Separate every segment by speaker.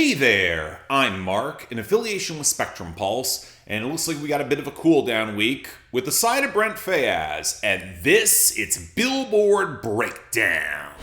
Speaker 1: Hey there, I'm Mark, in affiliation with Spectrum Pulse, and it looks like we got a bit of a cool down week with the side of Brent Faiyaz, and it's Billboard BREAKDOwn.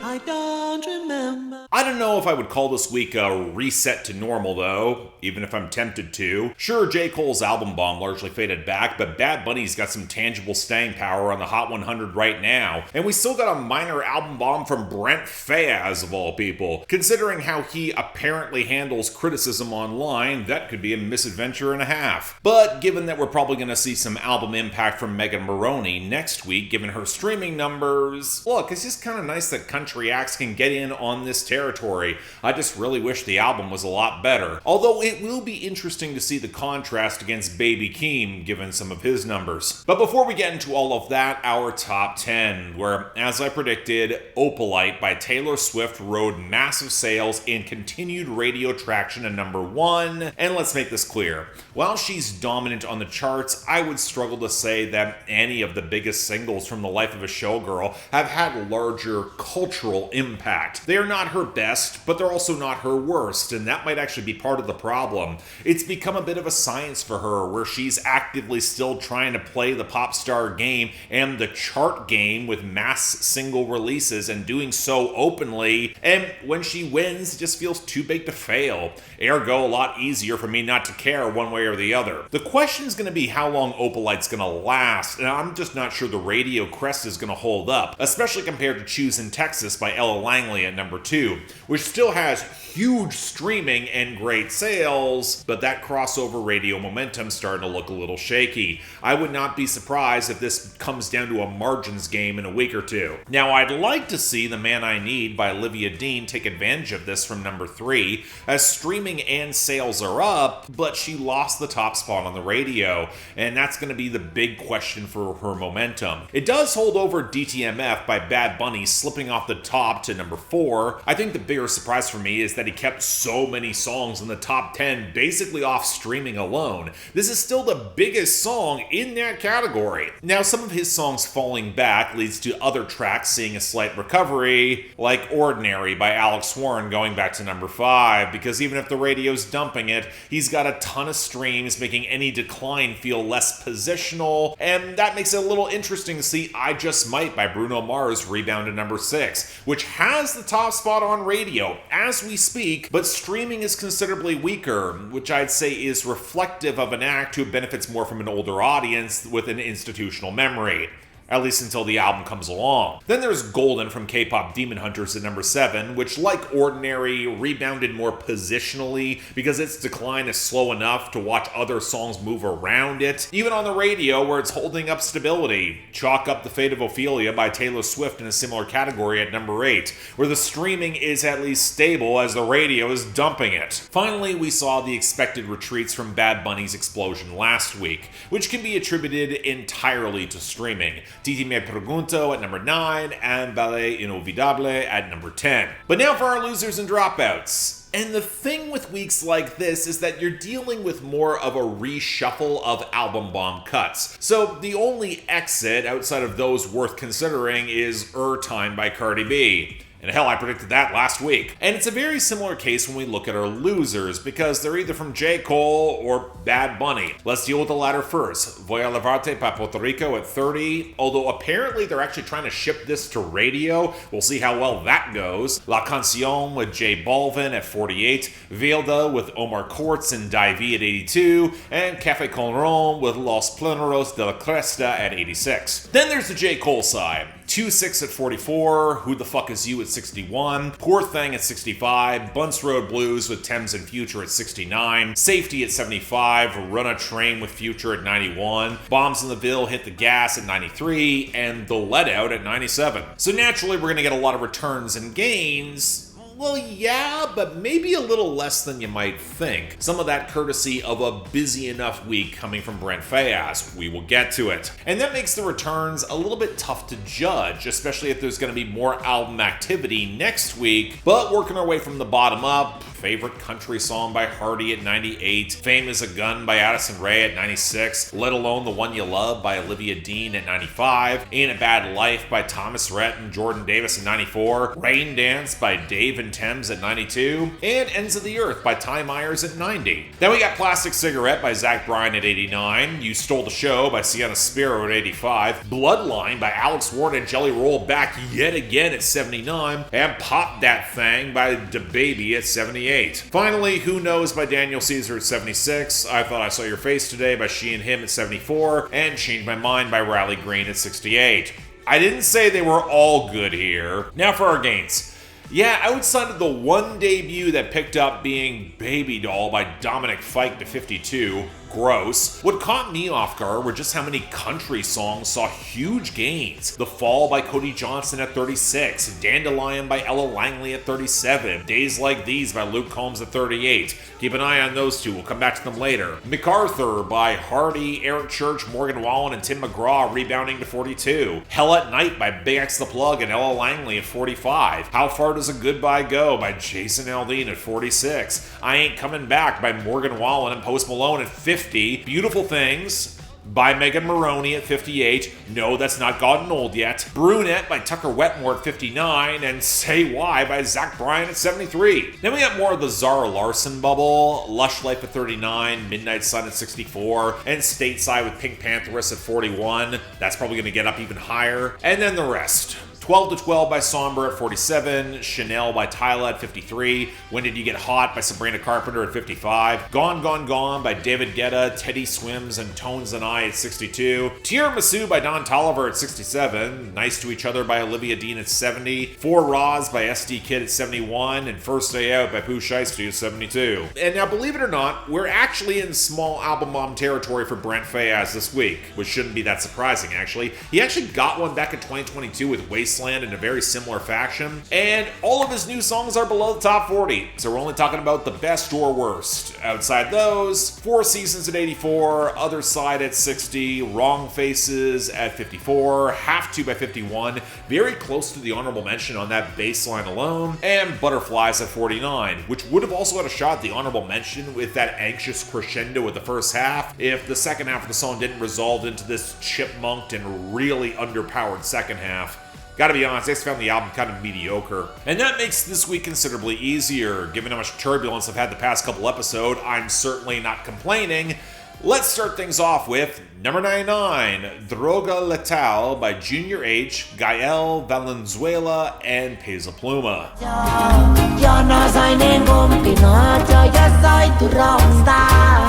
Speaker 2: I don't remember.
Speaker 1: I don't know if I would call this week a reset to normal though, even if I'm tempted to. Sure, J. Cole's album bomb largely faded back, but Bad Bunny's got some tangible staying power on the Hot 100 right now, and we still got a minor album bomb from Brent Faiyaz of all people. Considering how he apparently handles criticism online, that could be a misadventure and a half. But given that we're probably going to see some album impact from Megan Moroney next week, given her streaming numbers, look, it's just kind of nice that country acts can get in on this territory. I just really wish the album was a lot better. Although it will be interesting to see the contrast against Baby Keem, given some of his numbers. But before we get into all of that, our top 10, where, as I predicted, Opalite by Taylor Swift rode massive sales and continued radio traction to number 1. And let's make this clear. While she's dominant on the charts, I would struggle to say that any of the biggest singles from The Life of a Showgirl have had larger cultural impact. They are not her best, but they're also not her worst, and that might actually be part of the problem. It's become a bit of a science for her, where she's actively still trying to play the pop star game and the chart game with mass single releases, and doing so openly, and when she wins, it just feels too big to fail. Ergo, a lot easier for me not to care one way or the other. The question is going to be how long Opalite's going to last, and I'm just not sure the radio crest is going to hold up, especially compared to Choose in Texas by Ella Langley at number 2, which still has huge streaming and great sales, but that crossover radio momentum's starting to look a little shaky. I would not be surprised if this comes down to a margins game in a week or two. Now, I'd like to see The Man I Need by Olivia Dean take advantage of this from number 3, as streaming and sales are up, but she lost the top spot on the radio, and that's going to be the big question for her momentum. It does hold over DTMF by Bad Bunny, slipping off the top to number 4. I think the bigger surprise for me is that he kept so many songs in the top 10 basically off streaming alone. This is still the biggest song in that category. Now, some of his songs falling back leads to other tracks seeing a slight recovery, like Ordinary by Alex Warren going back to number 5, because even if the radio's dumping it, he's got a ton of streams, making any decline feel less positional, and that makes it a little interesting to see I Just Might by Bruno Mars rebound to number 6, which has the top spot on radio as we speak, but streaming is considerably weaker, which I'd say is reflective of an act who benefits more from an older audience with an institutional memory. At least until the album comes along. Then there's Golden from K-pop Demon Hunters at number 7, which, like Ordinary, rebounded more positionally because its decline is slow enough to watch other songs move around it. Even on the radio, where it's holding up stability. Chalk up The Fate of Ophelia by Taylor Swift in a similar category at number 8, where the streaming is at least stable as the radio is dumping it. Finally, we saw the expected retreats from Bad Bunny's explosion last week, which can be attributed entirely to streaming. Titi Me Pregunto at number 9, and Ballet Inolvidable at number 10. But now for our losers and dropouts. And the thing with weeks like this is that you're dealing with more of a reshuffle of album bomb cuts. So the only exit outside of those worth considering is Time by Cardi B. And hell, I predicted that last week. And it's a very similar case when we look at our losers, because they're either from J. Cole or Bad Bunny. Let's deal with the latter first. Voy a Levarte by Puerto Rico at 30, although apparently they're actually trying to ship this to radio. We'll see how well that goes. La Canción with J Balvin at 48, Vilda with Omar Courtz and Davy at 82, and Café Con Ron with Los Pleneros de la Cresta at 86. Then there's the J. Cole side. 2-6 at 44, Who the Fuck Is You at 61, Poor Thing at 65, Bunce Road Blues with Thames and Future at 69, Safety at 75, Run a Train with Future at 91, Bombs in the Ville Hit the Gas at 93, and The Let Out at 97. So naturally we're going to get a lot of returns and gains. Well, yeah, but maybe a little less than you might think. Some of that courtesy of a busy enough week coming from Brent Faiyaz. We will get to it. And that makes the returns a little bit tough to judge, especially if there's going to be more album activity next week. But working our way from the bottom up, Favorite Country Song by Hardy at 98, Fame is a Gun by Addison Rae at 96, Let Alone the One You Love by Olivia Dean at 95, Ain't a Bad Life by Thomas Rhett and Jordan Davis at 94, Rain Dance by Dave and Thames at 92, and Ends of the Earth by Ty Myers at 90. Then we got Plastic Cigarette by Zach Bryan at 89, You Stole the Show by Sienna Spiro at 85, Bloodline by Alex Ward and Jelly Roll back yet again at 79, and Pop That Thang by DaBaby at 78. Finally, Who Knows by Daniel Caesar at 76, I Thought I Saw Your Face Today by She and Him at 74, and Change My Mind by Riley Green at 68. I didn't say they were all good here. Now for our gains. Yeah, outside of the one debut that picked up being Baby Doll by Dominic Fike to 52, gross. What caught me off guard were just how many country songs saw huge gains. The Fall by Cody Johnson at 36, Dandelion by Ella Langley at 37, Days Like These by Luke Combs at 38. Keep an eye on those two, we'll come back to them later. MacArthur by Hardy, Eric Church, Morgan Wallen, and Tim McGraw rebounding to 42. Hell at Night by Big X the Plug and Ella Langley at 45. How Far Does a Goodbye Go by Jason Aldean at 46. I Ain't Coming Back by Morgan Wallen and Post Malone at 50. Beautiful Things by Megan Maroney at 58. No, That's Not Gotten Old Yet. Brunette by Tucker Wetmore at 59. And Say Why by Zach Bryan at 73. Then we got more of the Zara Larson bubble. Lush Life at 39. Midnight Sun at 64. And Stateside with Pink Pantheress at 41. That's probably going to get up even higher. And then the rest. 12 to 12 by Somber at 47, Chanel by Tyla at 53, When Did You Get Hot by Sabrina Carpenter at 55, Gone Gone Gone by David Guetta, Teddy Swims, and Tones and I at 62, Tiramisu by Don Toliver at 67, Nice to Each Other by Olivia Dean at 70, Four Raws by SD Kid at 71, and First Day Out by Pooh Shiesty at 72. And now, believe it or not, we're actually in small album bomb territory for Brent Faiyaz this week, which shouldn't be that surprising, actually. He actually got one back in 2022 with Wasteland in a very similar fashion, and all of his new songs are below the top 40, so we're only talking about the best or worst. Outside those, Four Seasons at 84, Other Side at 60, Wrong Faces at 54, Have To by 51, very close to the honorable mention on that bass line alone, and Butterflies at 49, which would have also had a shot at the honorable mention with that anxious crescendo of the first half if the second half of the song didn't resolve into this chipmunked and really underpowered second half. Gotta be honest, I just found the album kind of mediocre. And that makes this week considerably easier. Given how much turbulence I've had the past couple episodes, I'm certainly not complaining. Let's start things off with number 99, Droga Letal by Junior H, Gael, Valenzuela, and Peso Pluma.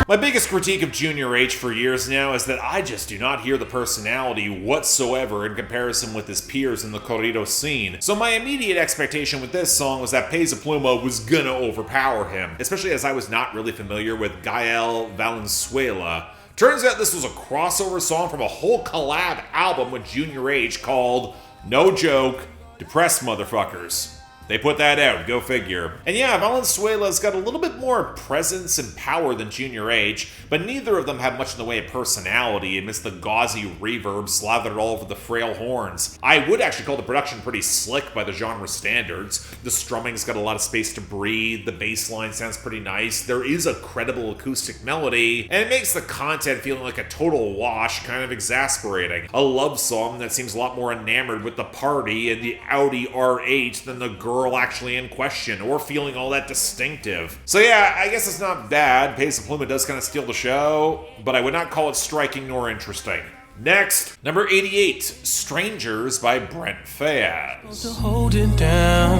Speaker 1: My biggest critique of Junior H for years now is that I just do not hear the personality whatsoever in comparison with his peers in the corrido scene. So my immediate expectation with this song was that Peso Pluma was gonna overpower him, especially as I was not really familiar with Gael Valenzuela. Turns out this was a crossover song from a whole collab album with Junior H called, no joke, Depressed Motherfuckers. They put that out, go figure. And yeah, Valenzuela's got a little bit more presence and power than Junior H, but neither of them have much in the way of personality amidst the gauzy reverb slathered all over the frail horns. I would actually call the production pretty slick by the genre standards. The strumming's got a lot of space to breathe, the bass line sounds pretty nice, there is a credible acoustic melody, and it makes the content feeling like a total wash kind of exasperating. A love song that seems a lot more enamored with the party and the Audi R8 than the girl actually in question, or feeling all that distinctive. So yeah, I guess it's not bad. Peso Pluma does kind of steal the show, but I would not call it striking nor interesting. Next, number 88, Strangers by Brent Faiyaz.
Speaker 2: To hold it down,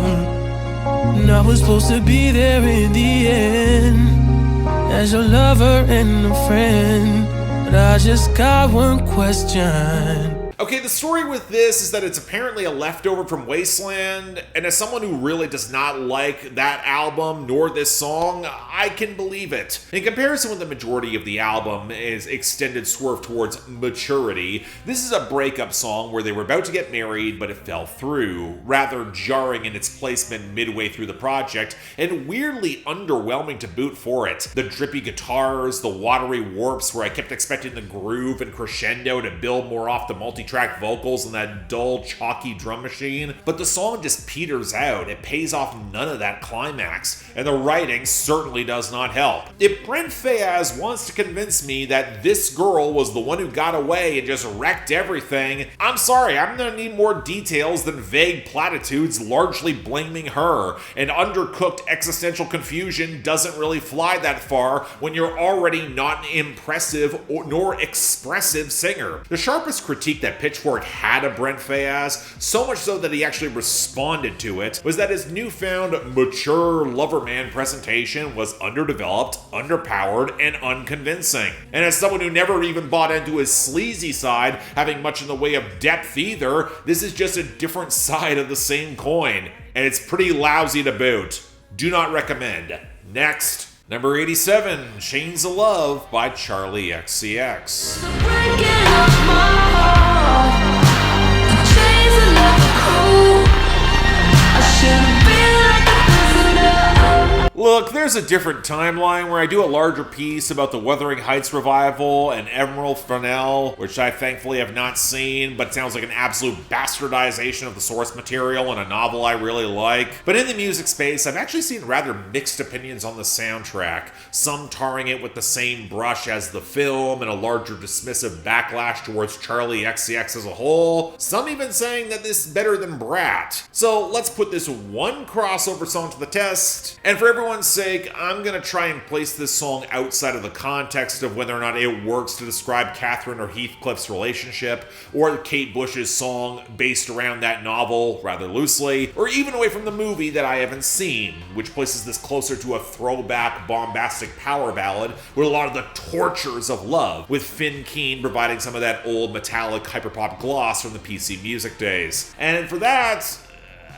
Speaker 2: and I was supposed to be there in the end, as your lover and a friend, but I just got one question.
Speaker 1: Okay, the story with this is that it's apparently a leftover from Wasteland, and as someone who really does not like that album nor this song, I can believe it. In comparison with the majority of the album is extended swerve towards maturity, this is a breakup song where they were about to get married but it fell through, rather jarring in its placement midway through the project, and weirdly underwhelming to boot for it. The drippy guitars, the watery warps where I kept expecting the groove and crescendo to build more off the multi multi-track vocals and that dull, chalky drum machine, but the song just peters out. It pays off none of that climax, and the writing certainly does not help. If Brent Faiyaz wants to convince me that this girl was the one who got away and just wrecked everything, I'm sorry, I'm gonna need more details than vague platitudes largely blaming her. An undercooked existential confusion doesn't really fly that far when you're already not an impressive nor expressive singer. The sharpest critique that Pitchfork had of Brent Faiyaz, so much so that he actually responded to it, was that his newfound mature Loverman presentation was underdeveloped, underpowered, and unconvincing. And as someone who never even bought into his sleazy side having much in the way of depth either, this is just a different side of the same coin, and it's pretty lousy to boot. Do not recommend. Next, number 87, Chains of Love by Charli XCX. Look, there's a different timeline where I do a larger piece about the Wuthering Heights revival and Emerald Fennell, which I thankfully have not seen, but sounds like an absolute bastardization of the source material and a novel I really like. But in the music space, I've actually seen rather mixed opinions on the soundtrack, some tarring it with the same brush as the film and a larger dismissive backlash towards Charli XCX as a whole, some even saying that this is better than Brat. So let's put this one crossover song to the test, and for everyone's sake, I'm gonna try and place this song outside of the context of whether or not it works to describe Catherine or Heathcliff's relationship, or Kate Bush's song based around that novel rather loosely, or even away from the movie that I haven't seen, which places this closer to a throwback bombastic power ballad with a lot of the tortures of love, with Finn Keen providing some of that old metallic hyperpop gloss from the PC Music days. And for that,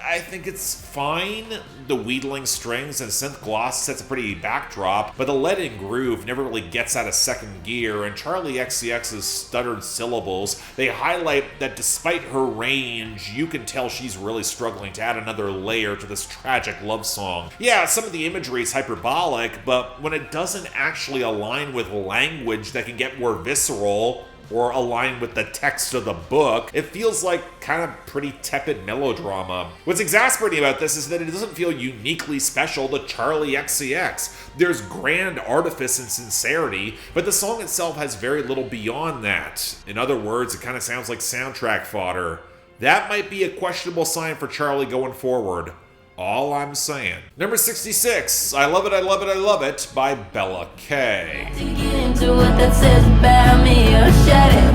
Speaker 1: I think it's fine. The wheedling strings and synth gloss sets a pretty backdrop, but the lead-in groove never really gets out of second gear, and Charli XCX's stuttered syllables, they highlight that despite her range, you can tell she's really struggling to add another layer to this tragic love song. Yeah, some of the imagery is hyperbolic, but when it doesn't actually align with language that can get more visceral, or align with the text of the book, it feels like kind of pretty tepid melodrama. What's exasperating about this is that it doesn't feel uniquely special to Charli XCX. There's grand artifice and sincerity, but the song itself has very little beyond that. In other words, it kind of sounds like soundtrack fodder. That might be a questionable sign for Charli going forward. All I'm saying. Number 66, I Love It, I Love It, I Love It by Bella K.
Speaker 3: To get into what that says about me, or shut it.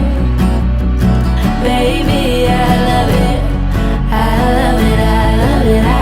Speaker 3: Baby, I love it. I love it, I love it,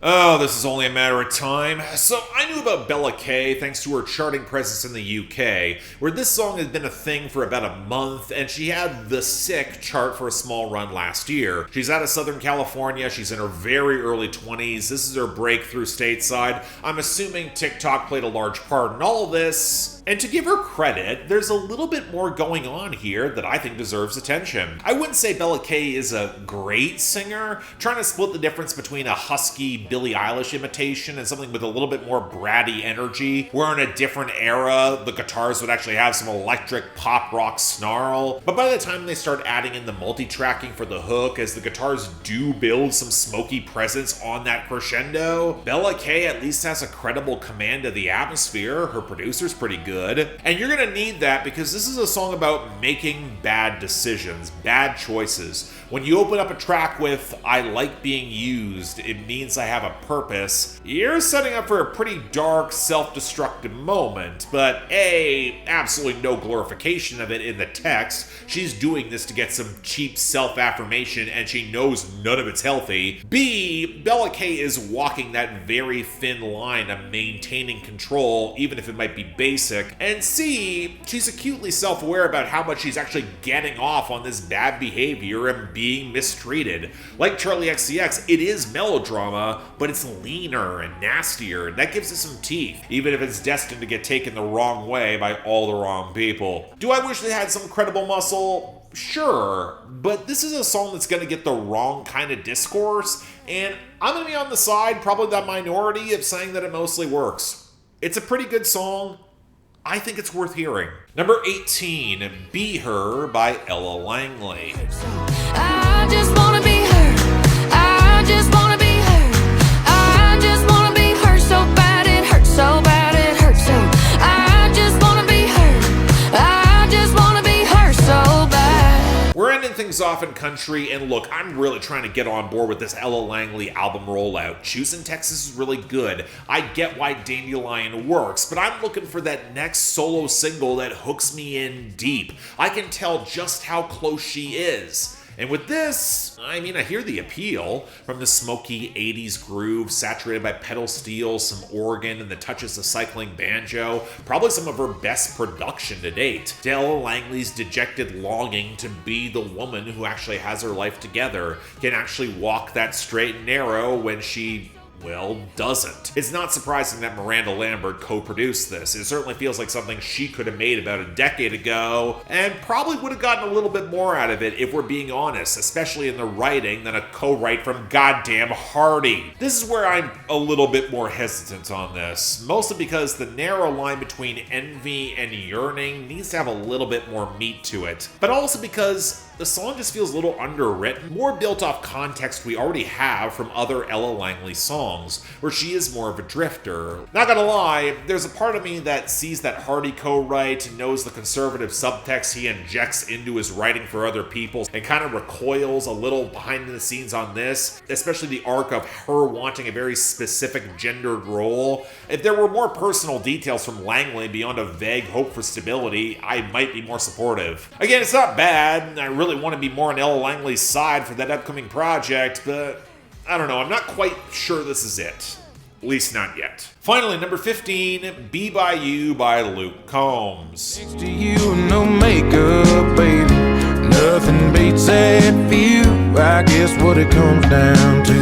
Speaker 1: Oh, this is only a matter of time. So I knew about Bella K thanks to her charting presence in the UK, where this song had been a thing for about a month, and she had the Sick chart for a small run last year. She's out of Southern California, she's in her very early 20s, this is her breakthrough stateside. I'm assuming TikTok played a large part in all of this. And to give her credit, there's a little bit more going on here that I think deserves attention. I wouldn't say Bella K is a great singer, trying to split the difference between a husky Billie Eilish imitation and something with a little bit more bratty energy, where in a different era, the guitars would actually have some electric pop rock snarl. But by the time they start adding in the multi-tracking for the hook, as the guitars do build some smoky presence on that crescendo, Bella K at least has a credible command of the atmosphere. Her producer's pretty good. And you're gonna need that because this is a song about making bad decisions, bad choices. When you open up a track with, I like being used, it means I have a purpose, you're setting up for a pretty dark, self-destructive moment, but A, absolutely no glorification of it in the text. She's doing this to get some cheap self-affirmation and she knows none of it's healthy. B, Bella K is walking that very thin line of maintaining control, even if it might be basic. And C, she's acutely self-aware about how much she's actually getting off on this bad behavior and being mistreated. Like Charli XCX, it is melodrama, but it's leaner and nastier, and that gives it some teeth, even if it's destined to get taken the wrong way by all the wrong people. Do I wish they had some credible muscle? Sure, but this is a song that's going to get the wrong kind of discourse, and I'm going to be on the side, probably that minority, of saying that it mostly works. It's a pretty good song. I think it's worth hearing. Number 18, Be Her by Ella Langley.
Speaker 2: I just wanna be her. I just wanna be her. I just wanna be her so bad it hurts, so bad it hurts. So I just wanna be her. I just wanna be her so bad.
Speaker 1: We're ending things off in country, and look, I'm really trying to get on board with this Ella Langley album rollout. Choosing Texas is really good. I get why Dandelion works, but I'm looking for that next solo single that hooks me in deep. I can tell just how close she is. And with this, I mean, I hear the appeal from the smoky 80s groove, saturated by pedal steel, some organ, and the touches of cycling banjo. Probably some of her best production to date. To Ella Langley's dejected longing to be the woman who actually has her life together, can actually walk that straight and narrow when she, well, doesn't. It's not surprising that Miranda Lambert co-produced this. It certainly feels like something she could have made about a decade ago, and probably would have gotten a little bit more out of it if we're being honest, especially in the writing, than a co-write from goddamn Hardy. This is where I'm a little bit more hesitant on this, mostly because the narrow line between envy and yearning needs to have a little bit more meat to it, but also because the song just feels a little underwritten, more built off context we already have from other Ella Langley songs, where she is more of a drifter. Not gonna lie, there's a part of me that sees that Hardy co-write and knows the conservative subtext he injects into his writing for other people, and kind of recoils a little behind the scenes on this, especially the arc of her wanting a very specific gendered role. If there were more personal details from Langley beyond a vague hope for stability, I might be more supportive. Again, it's not bad. I really want to be more on Ella Langley's side for that upcoming project, but I don't know, I'm not quite sure this is it. At least not yet. Finally, number 15, Be By You by Luke Combs.
Speaker 2: Next to you, no makeup, baby. Nothing beats that view. I guess what it comes down to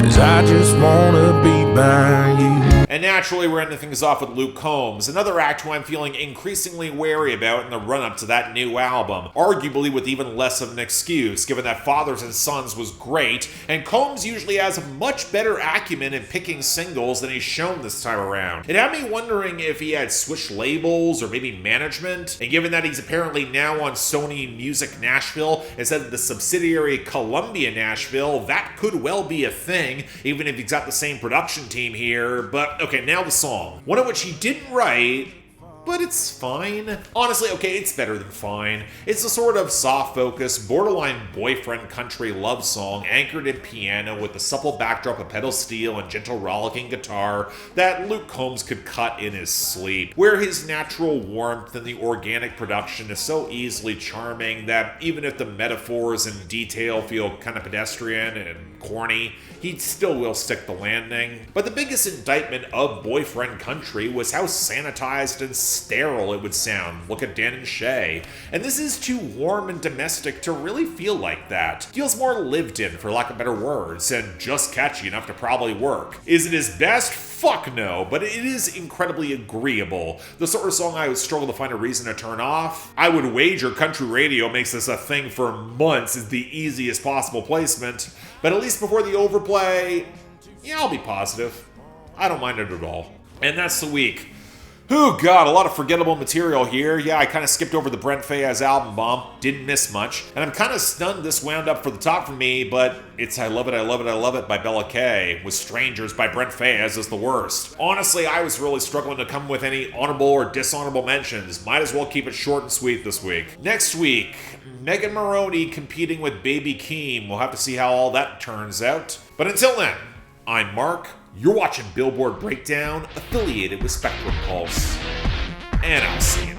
Speaker 2: is I just wanna be by you.
Speaker 1: And naturally, we're ending things off with Luke Combs, another act who I'm feeling increasingly wary about in the run-up to that new album, arguably with even less of an excuse, given that Fathers and Sons was great, and Combs usually has a much better acumen in picking singles than he's shown this time around. It had me wondering if he had switched labels or maybe management, and given that he's apparently now on Sony Music Nashville instead of the subsidiary Columbia Nashville, that could well be a thing, even if he's got the same production team here. But okay, now the song. One of which he didn't write, but it's fine. Honestly, okay, it's better than fine. It's a sort of soft-focused, borderline boyfriend country love song anchored in piano with the supple backdrop of pedal steel and gentle rollicking guitar that Luke Combs could cut in his sleep, where his natural warmth and the organic production is so easily charming that even if the metaphors and detail feel kind of pedestrian and corny, he still will stick the landing. But the biggest indictment of boyfriend country was how sanitized and sterile it would sound. Look at Dan and Shay. And this is too warm and domestic to really feel like that. Feels more lived in, for lack of better words, and just catchy enough to probably work. Is it his best? Fuck no, but it is incredibly agreeable. The sort of song I would struggle to find a reason to turn off. I would wager country radio makes this a thing for months is the easiest possible placement, but at least before the overplay, yeah, I'll be positive. I don't mind it at all. And that's the week. Oh god, a lot of forgettable material here. Yeah, I kind of skipped over the Brent Faiyaz album bomb. Didn't miss much. And I'm kind of stunned this wound up for the top for me, but it's I Love It, I Love It, I Love It by Bella K, with Strangers by Brent Faiyaz as the worst. Honestly, I was really struggling to come with any honorable or dishonorable mentions. Might as well keep it short and sweet this week. Next week, Megan Moroney competing with Baby Keem. We'll have to see how all that turns out. But until then, I'm Mark. You're watching Billboard Breakdown, affiliated with Spectrum Pulse. And I'll see you